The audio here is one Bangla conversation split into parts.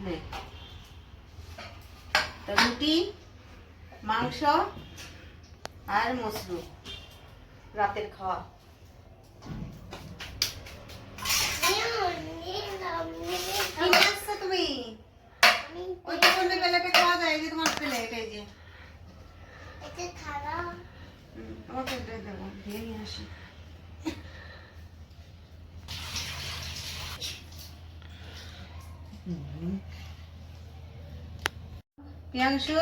নে তা রুটি মাংস আর মশরুম রাতের খাওয়া। কি খাচ্ছো তুমি? ওই দোকানে প্লেটে খাওয়া যায়, যে তোমার প্লেট এই যে আমার প্লেটে দেবো, দিয়ে নিয়ে আসি। প্রিয়াংশু,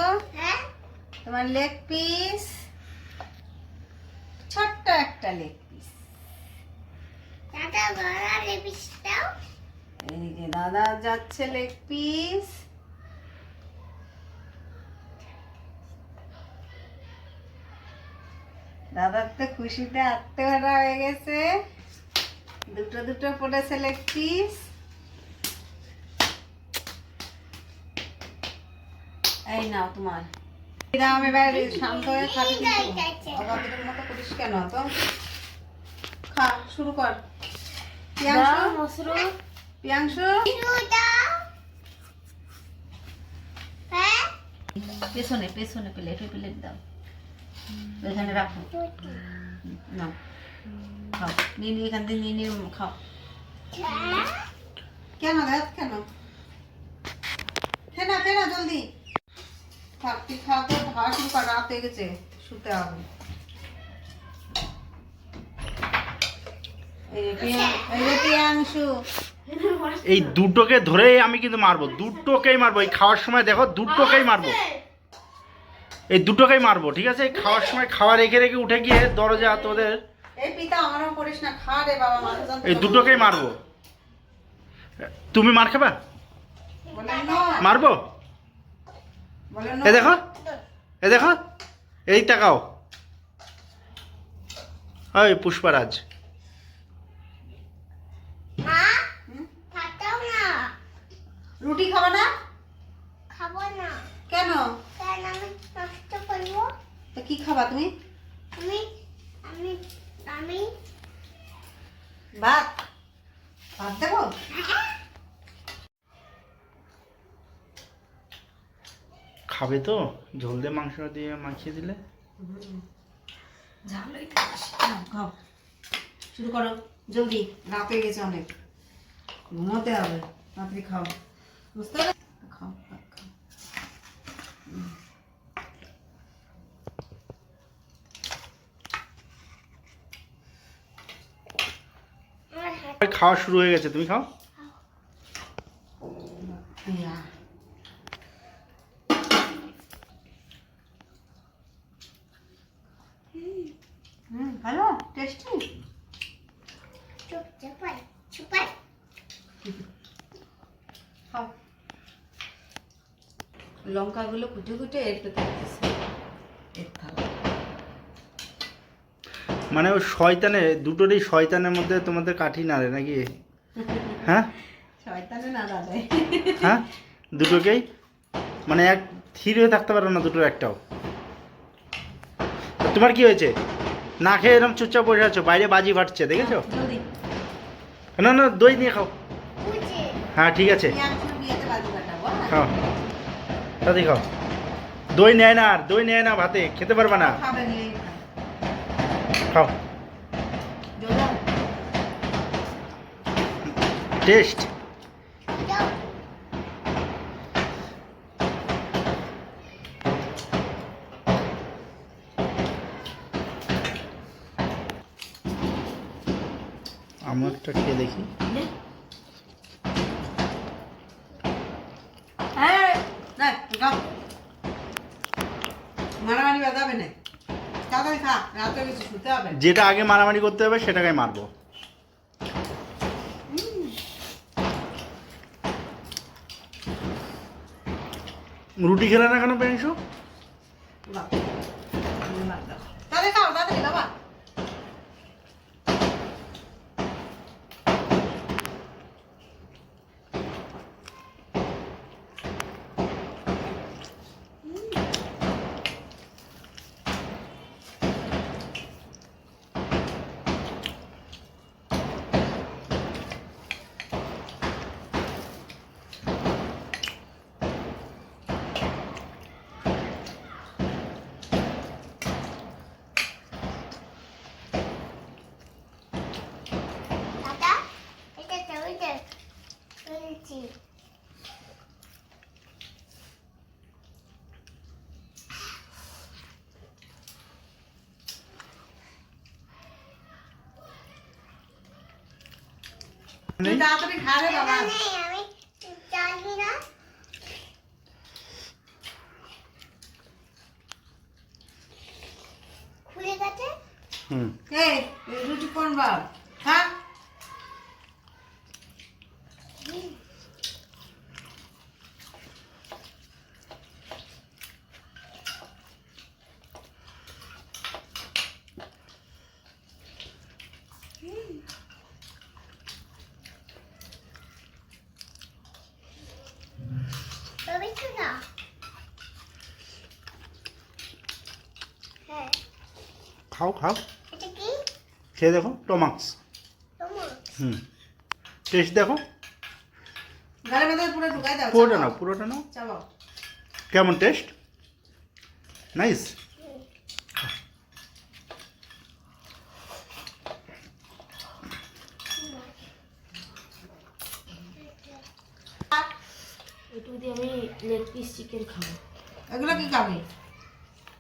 তোমার লেগ পিস, ছোট্ট একটা লেগ পিস। এই যে দাদা যাচ্ছে লেগ পিস। দাদার তো খুশিতে আত্মহারা হয়ে গেছে, দুটো দুটো পড়েছে লেগ পিস। এই নাও তোমার। আমি এবার শান্ত হয়ে খাবি কিন্তু অবাধের মতো করিস কেন? তো খা, শুরু কর। প্রিয়াংশু, প্রিয়াংশু পেছনে পেছনে প্লেট, ওই প্লেট দাও, ওইখানে রাখো। নাও খাও, নিয়ে নিয়ে এখান থেকে নিয়ে নিয়ে খাও। কেন দেখ, কেন খেনা খেনা জলদি থাক, তুই খাওয়াতে খাওয়া শুরু কর, রাত হয়ে গেছে, শুতে হবে। এই দুটোকে ধরেই আমি কিন্তু মারবো, দুটোকেই মারবো। এই খাওয়ার সময় দেখো, দুটোকেই মারবো, এই দুটোকেই মারবো, ঠিক আছে? খাওয়ার সময় খাওয়া রেখে রেখে উঠে গিয়ে দরজা তোদের, এই দুটোকেই মারবো। তুমি মার খাবা? মারবো? এ দেখো, এ দেখো, এই তাকাও। ওই পুষ্পারাজ, রুটি খাবা না? খাবো না। কেন? কেন আমি নষ্ট করবো? তো কি খাবা তুমি? আমি আমি আমি ভাত, ভাত দেবো? খাবে তো? ঝোল দিয়ে মাংস দিয়ে মাখিয়ে দিলে খাও, শুরু করো জলদি, রাত হয়ে গেছে অনেক, ঘুমোতে হবে, তাড়াতাড়ি খাও, বুঝতে পারলে? খাও ভাত খাও। খাওয়া শুরু হয়ে গেছে, তুমি খাও। ইয়া। ভালো টেস্টি। চুপ চুপাই চুপাই। খাও, লঙ্কাগুলো কুটে কুটে এর পেতে দিয়েছে, এর থালা। মানে ওই শয়তানে, দুটোরই শয়তানের মধ্যে তোমাদের কাঠি নাড়ে নাকি? হ্যাঁ শয়তানে না দাদাই। হ্যাঁ, দুটোকেই মানে এক স্থির হয়ে থাকতে পারো না দুটোর একটাও। তোমার কি হয়েছে? না খেয়ে এরকম চুপচাপ বসে আছো, বাইরে বাজি ফাটছে, দেখেছো? জলদি। না না, দই নিয়ে খাও। বুঝে হ্যাঁ ঠিক আছে, প্রিয়াংশুর বিয়েতে বাজি ফাটাবো, হ্যাঁ? খাও, তাড়াতাড়ি খাও। দই নেয় না, আর দই নেয় না, ভাতে খেতে পারবে না। খাবে নিয়ে খাও, জলদি। টেস্ট। যাও। আমার একটা খেয়ে দেখি। হ্যাঁ, না, খাও। মারামারি বাজাবে না, তাড়াতাড়ি খা, রাত হয়ে গেছে, শুতে হবে। যেটা আগে মারামারি করতে হবে সেটাকে মারবো। রুটি খেলে না কেন প্রিয়াংশু? বাহ, তাড়াতাড়ি খাও, তাড়াতাড়ি বাবা। নেই তাড়াতাড়ি খা রে বাবা। নেই, আমি জানি না। খুলে গেছে। হুম এই রুটি কোন বাপ খা। তবে তো না। হ্যাঁ, খাও খাও এটা কি? খেয়ে দেখো টমাক্স তোমার? হুম টেস্ট দেখো গালের মধ্যে পুরো ঢুকাই দাও। পুরোটা নাও চাবাও। কেমন টেস্ট নাইস একটু দিয়ে আমি লেগ পিস চিকেন খাবো। এগুলো কি খাবে?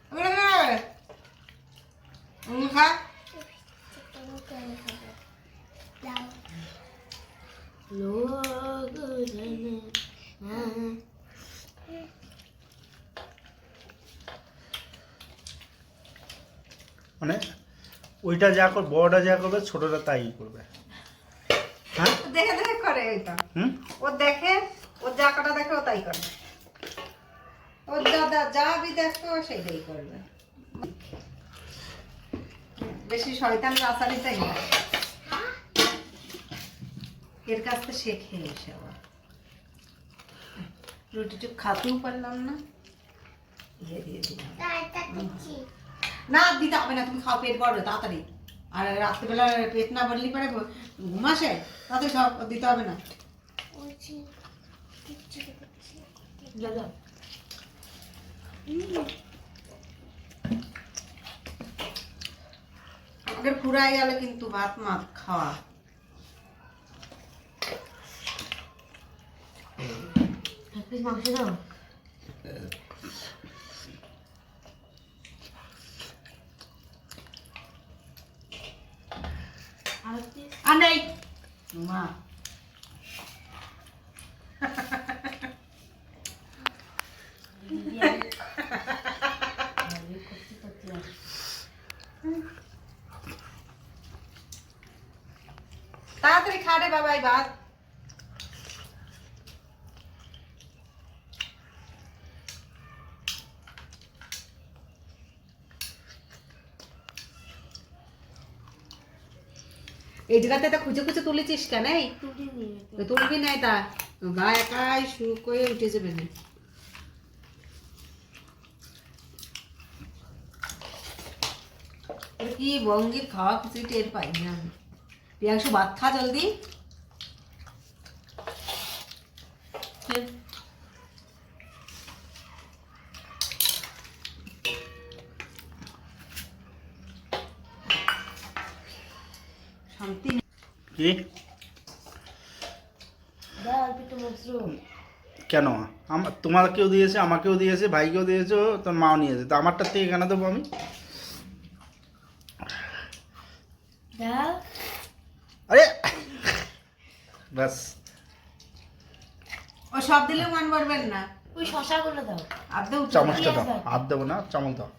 এগুলো কি খাবে? এগুলো খা। তুমি কেন খাবে? দাও। লোক জানে না। মানে ওইটা যা করবে বড়টা যা করবে ছোটটা তাই করবে হ্যাঁ দেখে দেখে করে ওইটা। হুম ও দেখে, ও যা কাটা দেখে ও তাই করে। ও যা বি দেখবে ও সেইটাই করবে। বেশি শয়তান রাসারি তাই না। এর কাছ থেকে শেখে এসে আবার। রুটিটুকু খাতেও পারলাম না, দিয়ে দিলাম। তারটা দিচ্ছি। না দিতে হবে না, তুমি খাও, পেট বড় তাড়াতাড়ি। আর রাত্রিবেলা পেট না ভরলি পরে ঘুমাসে, তাতে সব দিতে হবে না। বলছি, দিচ্ছি, দিচ্ছি। দাদা আমাদের ফুরাই গেলে কিন্তু ভাত মাত খাওয়া। এক পিস মাংস দাও। আর এক পিস আর নেই মা। তাড়াতাড়ি খা রে বাবা এই ভাত। এই জায়গাতে তো খুঁজে খুঁজে তুলেছিস কেন? এই টুটি নিয়ে ওই তুলবি নাই তা গা একাই শুকোয় উঠে যাবে না। এটা কি বঙ্গের খাওয়া কিছুই টের পাই না আমি। প্রিয়াংশু ভাত খা জলদি। শান্তি নেই। কি দাও অল্প একটু মাশরুম। কেন তোমাকেও দিয়েছে আমাকেও দিয়েছে ভাইকেও দিয়েছে তোর মাও নিয়েছে তো আমারটার থেকে কেন দেবো আমি দাও আরে ব্যাস ও সব দিলেও মান করবেন না। ওই শশাগুলো দাও। আদৌ চামচটা দাও হাত দেবো না চামচ দাও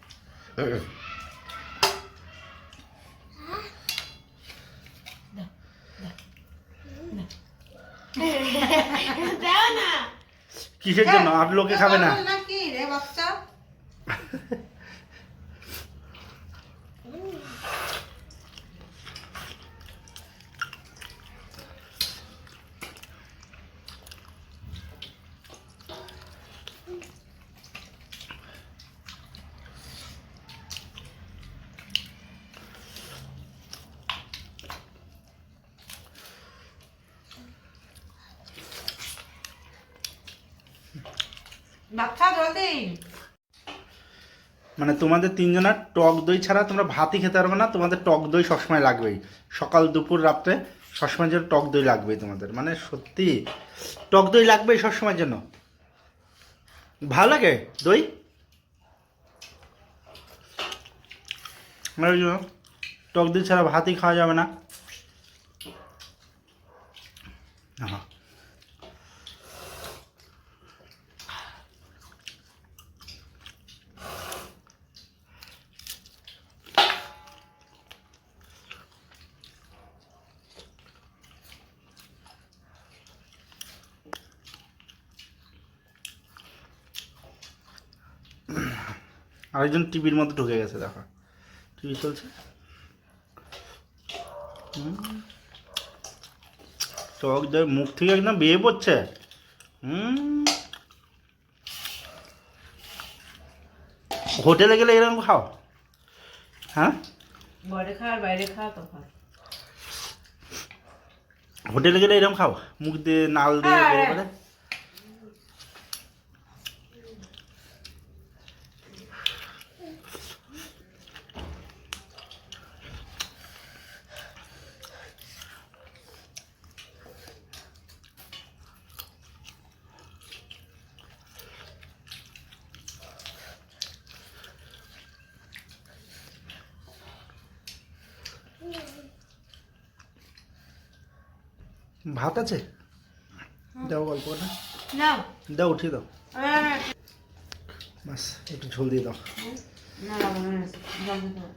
দাও না। কিসের জন্য আর লোকে খাবে না কি রে বাচ্চা? বাচ্চা জলদি। মানে তোমাদের তিনজনের টক দই ছাড়া তোমরা ভাতই খেতে পারবে না তোমাদের টক দই সবসময় লাগবেই সকাল দুপুর রাত্রে সবসময় জন্য টক দই লাগবেই তোমাদের মানে সত্যি টক দই লাগবেই সবসময়ের জন্য ভালো লাগে দই আর ওই জন্য টক দই ছাড়া ভাতই খাওয়া যাবে না হ্যাঁ আরেকজন টিভির মধ্যে ঢুকে গেছে, দেখো টিভি চলছে। টক দই মুখ থেকে একদম বেয়ে পড়ছে। হোটেলে গেলে এরকম খাও? হ্যাঁ, বাইরে খা আর বাইরে খা তফাৎ। হোটেলে গেলে এরকম খাও, মুখ দিয়ে নাল দিয়ে বের করে। ভাত আছে, দাও গল্প না, নাও দাও উঠিয়ে দাও, না বাস একটু ঝোল দিয়ে দাও। না না জল দিতে হবে।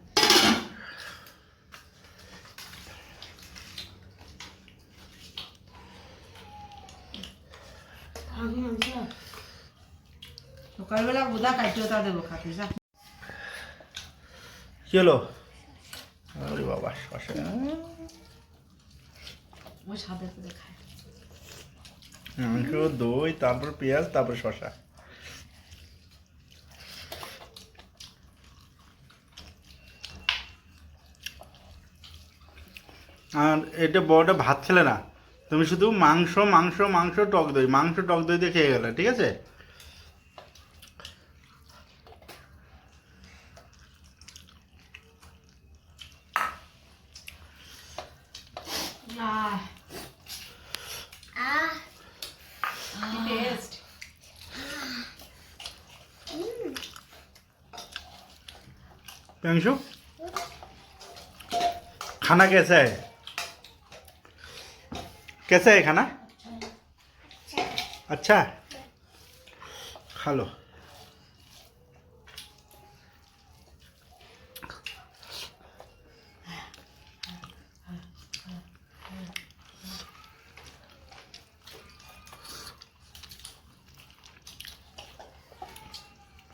সকালবেলা বোধা কাটিয়ে দেবো খাতে যা। কি হলো? আরে বাবা, শশা ওই সাদা করে খায়। মাংস, দই, তারপর পেঁয়াজ, তারপর শশা। আর এটা বড়টা ভাত খেলে না, তুমি শুধু মাংস মাংস মাংস টক দই, মাংস টক দই দিয়ে খেয়ে গেলে, ঠিক আছে? টেস্ট प्रियांशु, खाना कैसा है? कैसा है खाना? अच्छा है, खा लो।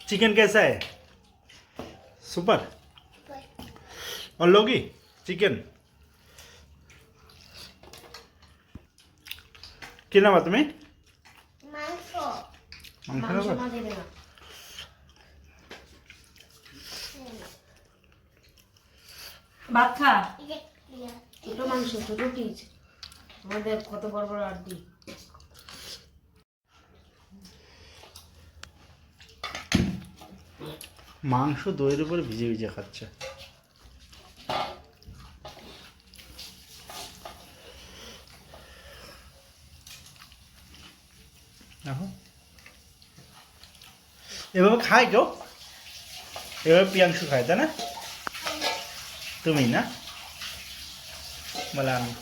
चिकन कैसा है? सुपर। और लोगी चिकन কি নাম তুমি? মাংস মাংস মাংস নেবা? মা দেবে না। ভাত খা। ছোট মাংস, ছোট পিস। আমাদের কত বড় বড় আড্ডি। মাংস দইয়ের উপরে ভিজে ভিজে খাচ্ছে। দেখো এভাবে খায় কেউ? এভাবে প্রিয়াংশু খায় তাই না? তুমি না বলে আমি।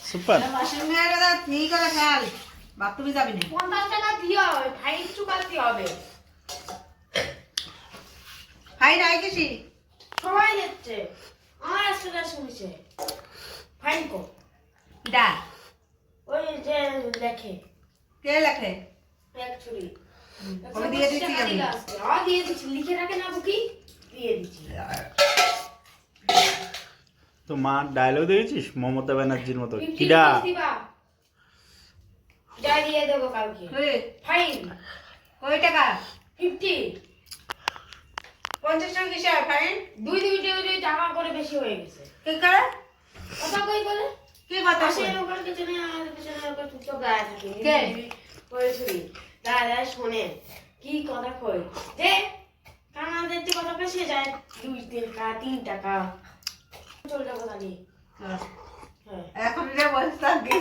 সুপার। বাসন মেয়ে কথা নেই করে খেয়াল বাথরুমে যাবি না। 50 টাকা দিয়ে হবে, ফাইন চুকাতে হবে। হাই নাই কিছু সবাই দিচ্ছে, আমার আজকে শুনছে। ফাইন কো ডা ওই যে লেখে কে লেখে? অ্যাকচুয়ালি আমি দিয়ে দিচ্ছি আমি। দিয়ে দিচ্ছি, লিখে রাখে না বুকি, দিয়ে দিচ্ছি। তো মা ডায়লগ দেখেছিস মমতা ব্যানার্জির মতো, 50 কিডা rupees দিবা, যা দিয়ে দেবো কালকে। ওই ফাইন কয় টাকা? 50, 50 টাকা কিসে ফাইন? দুই টাকা করে বেশি হয়ে গেছে। কি করে? কথা কই বলে কি কথা পাশে কই? ওখানে পিছনে আমাদের পিছনে ওকে চুপ গায়ে থাকে কে? করেছি দাদা শোনে কি কথা কই যে কানাদের যে কথা পেছে যায় 2 টাকা 3 টাকা চলে যাবো দাঁড়িয়ে। হ্যাঁ এখন যে বস্তা গিয়ে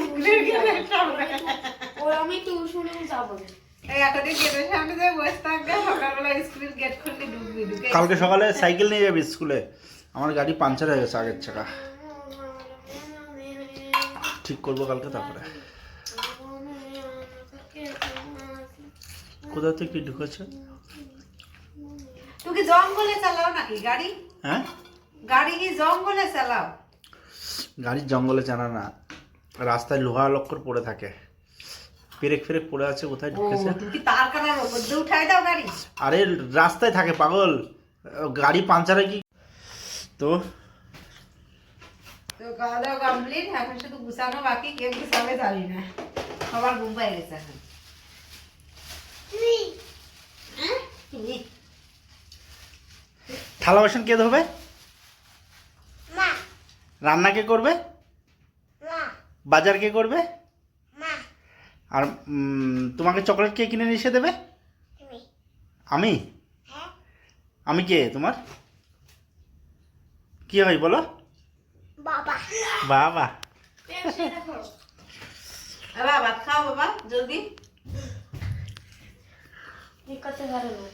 ও আমি তো শুনে যাবো। এই এতদিন গেটের সামনে যে বস্তা গিয়ে সকালবেলা স্কুলের গেট খুললে ঢুকবি ঢুকে। কালকে সকালে সাইকেল নিয়ে যাবি স্কুলে? আমার গাড়ি পাঞ্চার হয়ে গেছে আগের চাকা। ঠিক করবো কালকে। তারপরে কোথা থেকে ঢুকেছে? তুমি কি জঙ্গলে চালাও নাকি গাড়ি? হ্যাঁ, গাড়ি কি জঙ্গলে চালাও? গাড়ির জঙ্গলে জানা না, রাস্তায় লোহা লক্কর পড়ে থাকে, পেরেক ফেরেক পড়ে আছে, কোথায় ঢুকেছে। তুমি কি তার কাটার উপর দিয়ে উঠাই দাও গাড়ি? আরে রাস্তায় থাকে পাগল, গাড়ি পাঞ্চার হয় কি? তো তো খাওয়া দাওয়া কমপ্লিট, এখন শুধু গুছানো বাকি। কে গুছাবে জানি না, সবার ঘুম পাই গেছে এখন। কি? থালা বাসন কে ধোবে? মা রান্না কে করবে? মা বাজার কে করবে? মা আর তোমাকে চকলেট কে কিনে এসে দেবে? তুমি আমি? হ্যাঁ আমি কে তোমার? কি হয় বলো? বাবা বাবা। দেখো বাবা ভাত খাও বাবা জলদি। ঠিক করতে পারো না।